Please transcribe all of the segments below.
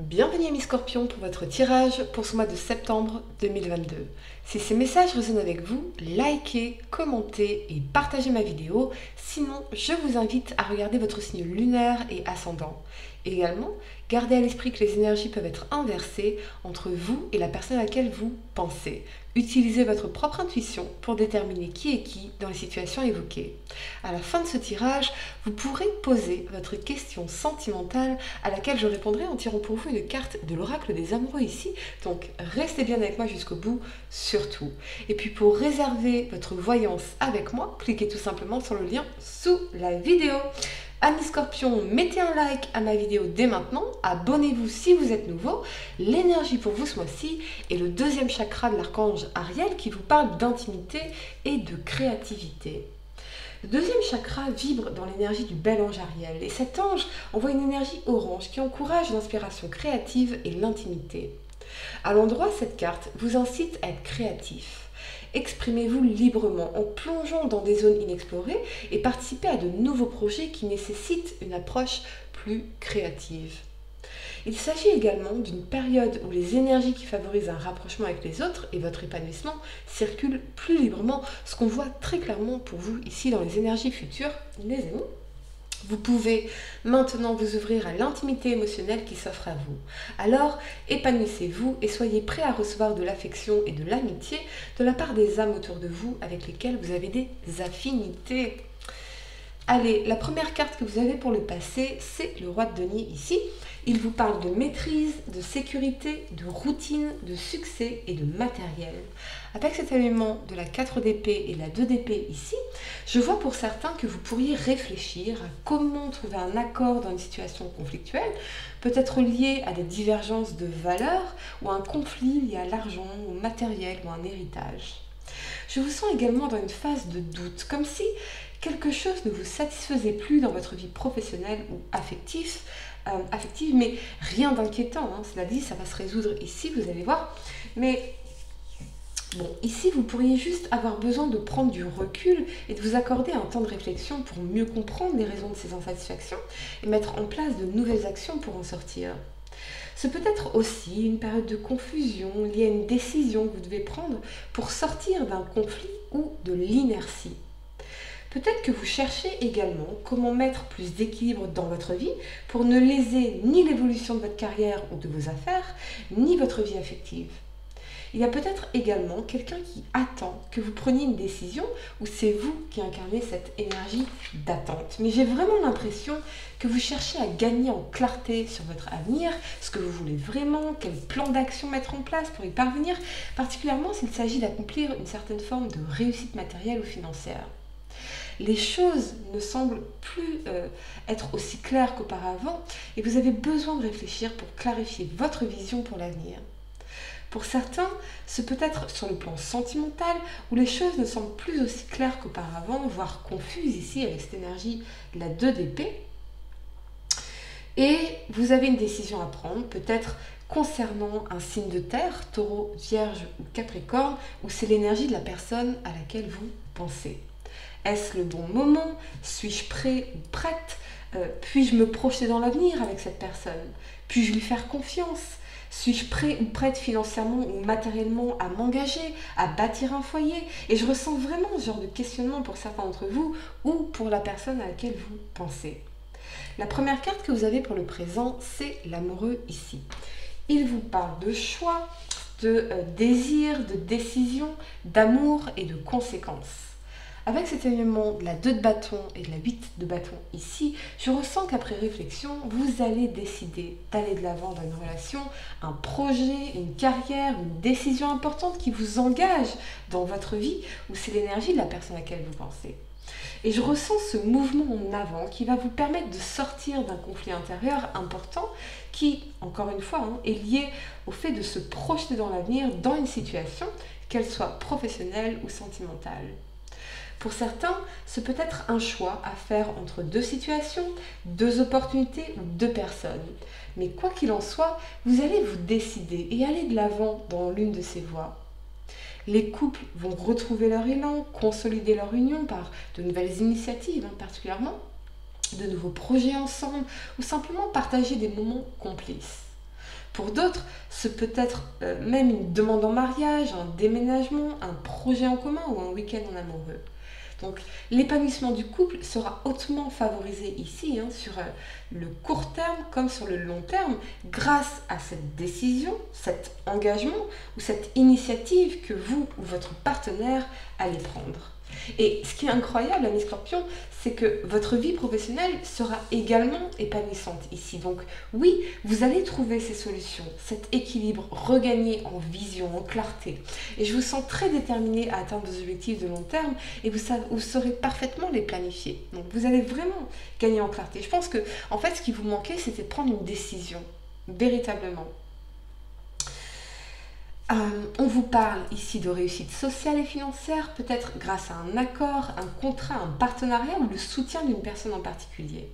Bienvenue mes scorpions pour votre tirage pour ce mois de septembre 2022. Si ces messages résonnent avec vous, likez, commentez et partagez ma vidéo. Sinon, je vous invite à regarder votre signe lunaire et ascendant. Également, gardez à l'esprit que les énergies peuvent être inversées entre vous et la personne à laquelle vous pensez. Utilisez votre propre intuition pour déterminer qui est qui dans les situations évoquées. À la fin de ce tirage, vous pourrez poser votre question sentimentale à laquelle je répondrai en tirant pour vous une carte de l'oracle des amoureux ici. Donc restez bien avec moi jusqu'au bout, surtout. Et puis pour réserver votre voyance avec moi, cliquez tout simplement sur le lien sous la vidéo. Amis Scorpions, mettez un like à ma vidéo dès maintenant, abonnez-vous si vous êtes nouveau. L'énergie pour vous ce mois-ci est le deuxième chakra de l'archange Ariel qui vous parle d'intimité et de créativité. Le deuxième chakra vibre dans l'énergie du bel ange Ariel et cet ange envoie une énergie orange qui encourage l'inspiration créative et l'intimité. À l'endroit, cette carte vous incite à être créatif. Exprimez-vous librement en plongeant dans des zones inexplorées et participez à de nouveaux projets qui nécessitent une approche plus créative. Il s'agit également d'une période où les énergies qui favorisent un rapprochement avec les autres et votre épanouissement circulent plus librement, ce qu'on voit très clairement pour vous ici dans les énergies futures, les amis. Vous pouvez maintenant vous ouvrir à l'intimité émotionnelle qui s'offre à vous. Alors, épanouissez-vous et soyez prêts à recevoir de l'affection et de l'amitié de la part des âmes autour de vous avec lesquelles vous avez des affinités. Allez, la première carte que vous avez pour le passé, c'est le roi de denier ici. Il vous parle de maîtrise, de sécurité, de routine, de succès et de matériel. Avec cet élément de la 4 d'épée et la 2 d'épée ici, je vois pour certains que vous pourriez réfléchir à comment trouver un accord dans une situation conflictuelle, peut-être lié à des divergences de valeurs ou à un conflit lié à l'argent, au matériel ou à un héritage. Je vous sens également dans une phase de doute, comme si quelque chose ne vous satisfaisait plus dans votre vie professionnelle ou affective, mais rien d'inquiétant, hein. Cela dit, ça va se résoudre ici, vous allez voir. Mais bon, ici, vous pourriez juste avoir besoin de prendre du recul et de vous accorder un temps de réflexion pour mieux comprendre les raisons de ces insatisfactions et mettre en place de nouvelles actions pour en sortir. C'est peut-être aussi une période de confusion liée à une décision que vous devez prendre pour sortir d'un conflit ou de l'inertie. Peut-être que vous cherchez également comment mettre plus d'équilibre dans votre vie pour ne léser ni l'évolution de votre carrière ou de vos affaires, ni votre vie affective. Il y a peut-être également quelqu'un qui attend que vous preniez une décision ou c'est vous qui incarnez cette énergie d'attente. Mais j'ai vraiment l'impression que vous cherchez à gagner en clarté sur votre avenir, ce que vous voulez vraiment, quel plan d'action mettre en place pour y parvenir, particulièrement s'il s'agit d'accomplir une certaine forme de réussite matérielle ou financière. Les choses ne semblent plus être aussi claires qu'auparavant et vous avez besoin de réfléchir pour clarifier votre vision pour l'avenir. Pour certains, c'est peut-être sur le plan sentimental où les choses ne semblent plus aussi claires qu'auparavant, voire confuses ici avec cette énergie de la 2 d'épée. Et vous avez une décision à prendre, peut-être concernant un signe de terre, taureau, vierge ou capricorne, où c'est l'énergie de la personne à laquelle vous pensez. Est-ce le bon moment? Suis-je prêt ou prête? Puis-je me projeter dans l'avenir avec cette personne? Puis-je lui faire confiance? Suis-je prêt ou prête financièrement ou matériellement à m'engager, à bâtir un foyer? Et je ressens vraiment ce genre de questionnement pour certains d'entre vous ou pour la personne à laquelle vous pensez. La première carte que vous avez pour le présent, c'est l'amoureux ici. Il vous parle de choix, de désir, de décision, d'amour et de conséquences. Avec cet élément de la 2 de bâton et de la 8 de bâton ici, je ressens qu'après réflexion, vous allez décider d'aller de l'avant dans une relation, un projet, une carrière, une décision importante qui vous engage dans votre vie ou c'est l'énergie de la personne à laquelle vous pensez. Et je ressens ce mouvement en avant qui va vous permettre de sortir d'un conflit intérieur important qui, encore une fois, est lié au fait de se projeter dans l'avenir dans une situation, qu'elle soit professionnelle ou sentimentale. Pour certains, c'est peut-être un choix à faire entre deux situations, deux opportunités ou deux personnes. Mais quoi qu'il en soit, vous allez vous décider et aller de l'avant dans l'une de ces voies. Les couples vont retrouver leur élan, consolider leur union par de nouvelles initiatives particulièrement, de nouveaux projets ensemble ou simplement partager des moments complices. Pour d'autres, ce peut être même une demande en mariage, un déménagement, un projet en commun ou un week-end en amoureux. Donc l'épanouissement du couple sera hautement favorisé ici, sur le court terme comme sur le long terme, grâce à cette décision, cet engagement ou cette initiative que vous ou votre partenaire allez prendre. Et ce qui est incroyable, amis Scorpions, c'est que votre vie professionnelle sera également épanouissante ici. Donc oui, vous allez trouver ces solutions, cet équilibre regagné en vision, en clarté. Et je vous sens très déterminé à atteindre vos objectifs de long terme et vous saurez parfaitement les planifier. Donc vous allez vraiment gagner en clarté. Je pense que en fait, ce qui vous manquait, c'était de prendre une décision, véritablement. On vous parle ici de réussite sociale et financière, peut-être grâce à un accord, un contrat, un partenariat ou le soutien d'une personne en particulier.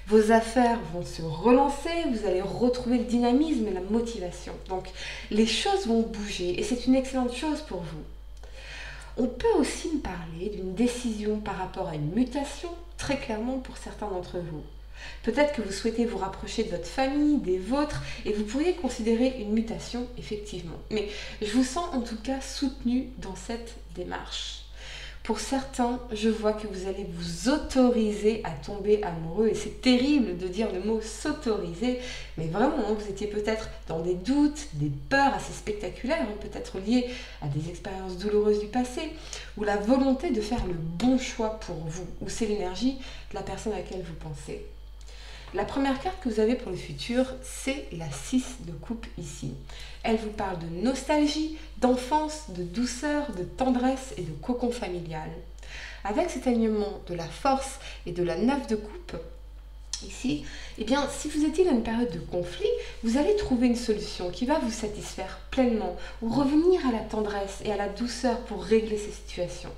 Vos affaires vont se relancer, vous allez retrouver le dynamisme et la motivation. Donc les choses vont bouger et c'est une excellente chose pour vous. On peut aussi me parler d'une décision par rapport à une mutation, très clairement pour certains d'entre vous. Peut-être que vous souhaitez vous rapprocher de votre famille, des vôtres, et vous pourriez considérer une mutation, effectivement. Mais je vous sens en tout cas soutenu dans cette démarche. Pour certains, je vois que vous allez vous autoriser à tomber amoureux, et c'est terrible de dire le mot s'autoriser, mais vraiment, vous étiez peut-être dans des doutes, des peurs assez spectaculaires, peut-être liées à des expériences douloureuses du passé, ou la volonté de faire le bon choix pour vous, ou c'est l'énergie de la personne à laquelle vous pensez. La première carte que vous avez pour le futur, c'est la 6 de coupe ici. Elle vous parle de nostalgie, d'enfance, de douceur, de tendresse et de cocon familial. Avec cet alignement de la force et de la 9 de coupe, ici, eh bien, si vous étiez dans une période de conflit, vous allez trouver une solution qui va vous satisfaire pleinement ou revenir à la tendresse et à la douceur pour régler ces situations.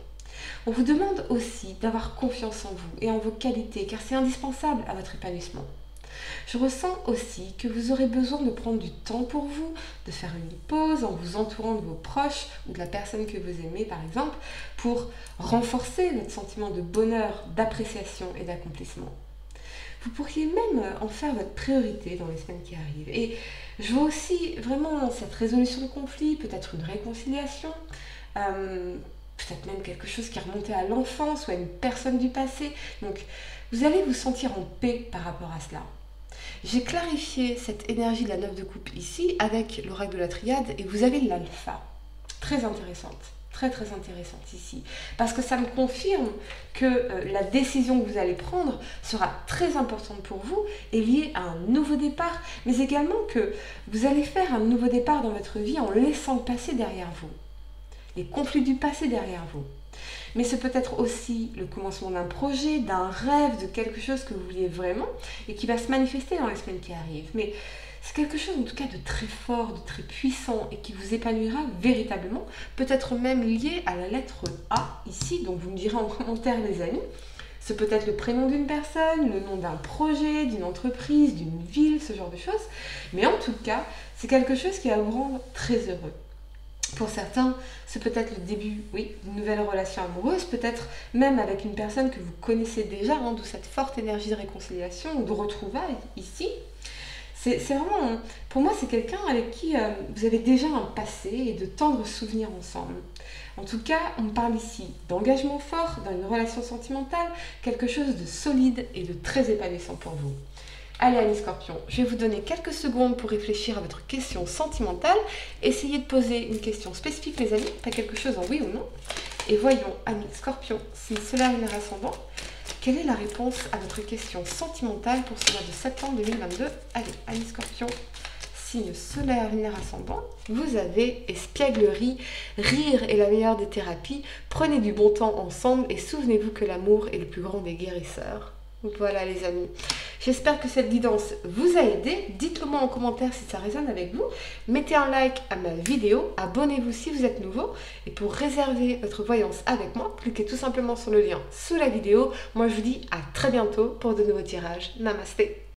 On vous demande aussi d'avoir confiance en vous et en vos qualités, car c'est indispensable à votre épanouissement. Je ressens aussi que vous aurez besoin de prendre du temps pour vous, de faire une pause en vous entourant de vos proches ou de la personne que vous aimez par exemple, pour renforcer votre sentiment de bonheur, d'appréciation et d'accomplissement. Vous pourriez même en faire votre priorité dans les semaines qui arrivent. Et je vois aussi vraiment cette résolution de conflit, peut-être une réconciliation, peut-être même quelque chose qui remontait à l'enfance ou à une personne du passé. Donc, vous allez vous sentir en paix par rapport à cela. J'ai clarifié cette énergie de la 9 de coupe ici avec l'oracle de la triade et vous avez l'alpha. Très intéressante, très intéressante ici. Parce que ça me confirme que la décision que vous allez prendre sera très importante pour vous et liée à un nouveau départ, mais également que vous allez faire un nouveau départ dans votre vie en laissant le passé derrière vous. Les conflits du passé derrière vous. Mais c'est peut-être aussi le commencement d'un projet, d'un rêve, de quelque chose que vous vouliez vraiment et qui va se manifester dans les semaines qui arrivent. Mais c'est quelque chose en tout cas de très fort, de très puissant et qui vous épanouira véritablement, peut-être même lié à la lettre A ici, donc vous me direz en commentaire les amis. C'est peut-être le prénom d'une personne, le nom d'un projet, d'une entreprise, d'une ville, ce genre de choses. Mais en tout cas, c'est quelque chose qui va vous rendre très heureux. Pour certains, c'est peut-être le début, oui, d'une nouvelle relation amoureuse, peut-être même avec une personne que vous connaissez déjà, d'où cette forte énergie de réconciliation ou de retrouvailles ici. C'est vraiment, pour moi, c'est quelqu'un avec qui vous avez déjà un passé et de tendres souvenirs ensemble. En tout cas, on parle ici d'engagement fort dans une relation sentimentale, quelque chose de solide et de très épanouissant pour vous. Allez, amis Scorpions, je vais vous donner quelques secondes pour réfléchir à votre question sentimentale. Essayez de poser une question spécifique, les amis, pas quelque chose en oui ou non. Et voyons, amis Scorpions, signe solaire, lunaire, ascendant, quelle est la réponse à votre question sentimentale pour ce mois de septembre 2022? Allez, amis Scorpions, signe solaire, lunaire, ascendant, vous avez espièglerie, rire est la meilleure des thérapies, prenez du bon temps ensemble et souvenez-vous que l'amour est le plus grand des guérisseurs. Voilà les amis, j'espère que cette guidance vous a aidé, dites-le moi en commentaire si ça résonne avec vous, mettez un like à ma vidéo, abonnez-vous si vous êtes nouveau et pour réserver votre voyance avec moi, cliquez tout simplement sur le lien sous la vidéo. Moi je vous dis à très bientôt pour de nouveaux tirages. Namasté.